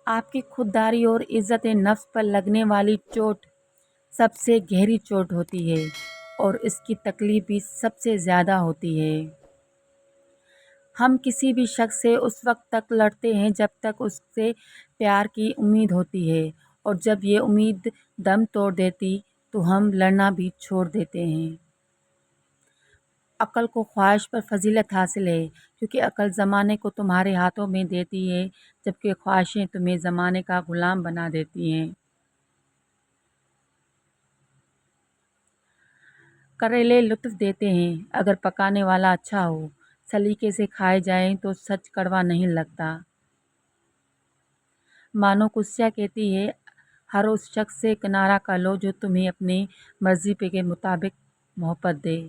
آپ کی خودداری اور عزت نفس پر لگنے والی چوٹ سب سے گہری چوٹ ہوتی ہے اور اس کی تکلیف بھی سب سے زیادہ ہوتی ہے۔ ہم کسی بھی شخص سے اس وقت تک لڑتے ہیں جب تک اس سے پیار کی امید ہوتی ہے، اور جب یہ امید دم توڑ دیتی تو ہم لڑنا بھی چھوڑ دیتے ہیں۔ عقل کو خواہش پر فضیلت حاصل ہے، کیونکہ عقل زمانے کو تمہارے ہاتھوں میں دیتی ہے، جبکہ خواہشیں تمہیں زمانے کا غلام بنا دیتی ہیں۔ کریلے لطف دیتے ہیں اگر پکانے والا اچھا ہو، سلیقے سے کھائے جائیں تو سچ کڑوا نہیں لگتا۔ مانو قدسیہ کہتی ہے، ہر اس شخص سے کنارہ کر لو جو تمہیں اپنی مرضی کے مطابق محبت دے۔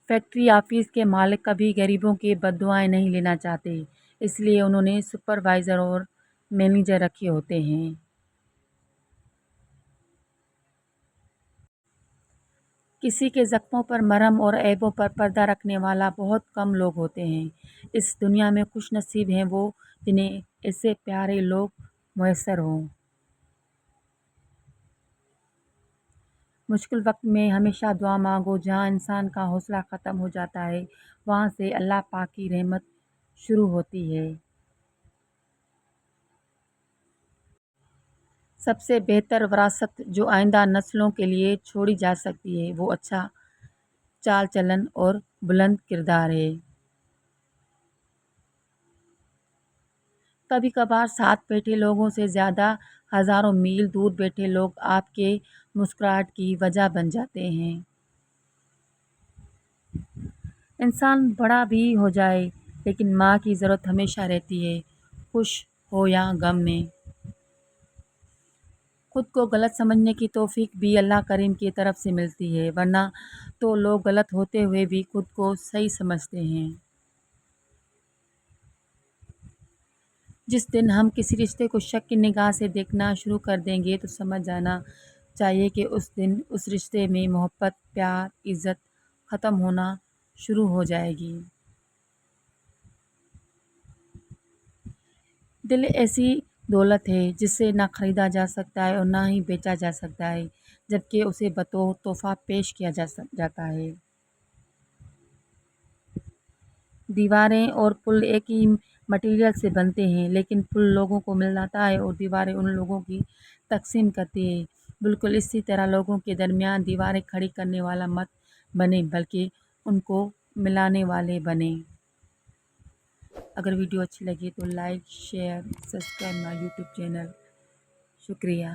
فیکٹری آفس کے مالک کبھی غریبوں کی بد دعائیں نہیں لینا چاہتے، اس لیے انہوں نے سپروائزر اور مینیجر رکھے ہوتے ہیں۔ کسی کے زخموں پر مرہم اور عیبوں پر پردہ رکھنے والا بہت کم لوگ ہوتے ہیں۔ اس دنیا میں خوش نصیب ہیں وہ جنہیں ایسے پیارے لوگ میسر ہوں۔ مشکل وقت میں ہمیشہ دعا مانگو۔ جہاں انسان کا حوصلہ ختم ہو جاتا ہے وہاں سے اللہ پاک کی رحمت شروع ہوتی ہے۔ سب سے بہتر وراثت جو آئندہ نسلوں کے لیے چھوڑی جا سکتی ہے وہ اچھا چال چلن اور بلند کردار ہے۔ کبھی کبھار ساتھ بیٹھے لوگوں سے زیادہ ہزاروں میل دور بیٹھے لوگ آپ کے مسکراہٹ کی وجہ بن جاتے ہیں۔ انسان بڑا بھی ہو جائے لیکن ماں کی ضرورت ہمیشہ رہتی ہے، خوش ہو یا غم میں۔ خود کو غلط سمجھنے کی توفیق بھی اللہ کریم کی طرف سے ملتی ہے، ورنہ تو لوگ غلط ہوتے ہوئے بھی خود کو صحیح سمجھتے ہیں۔ جس دن ہم کسی رشتے کو شک کی نگاہ سے دیکھنا شروع کر دیں گے تو سمجھ جانا چاہیے کہ اس دن اس رشتے میں محبت، پیار، عزت ختم ہونا شروع ہو جائے گی۔ دل ایسی دولت ہے جسے نہ خریدا جا سکتا ہے اور نہ ہی بیچا جا سکتا ہے، جبکہ اسے بطور تحفہ پیش کیا جاتا ہے۔ دیواریں اور پل ایک ہی مٹیریل سے بنتے ہیں، لیکن پل لوگوں کو ملاتا ہے اور دیواریں ان لوگوں کی تقسیم کرتی ہے۔ بالکل اسی طرح لوگوں کے درمیان دیواریں کھڑی کرنے والا مت بنے بلکہ ان کو ملانے والے بنے۔ اگر ویڈیو اچھی لگی تو لائک، شیئر، سبسکرائب مائی یوٹیوب چینل۔ شکریہ۔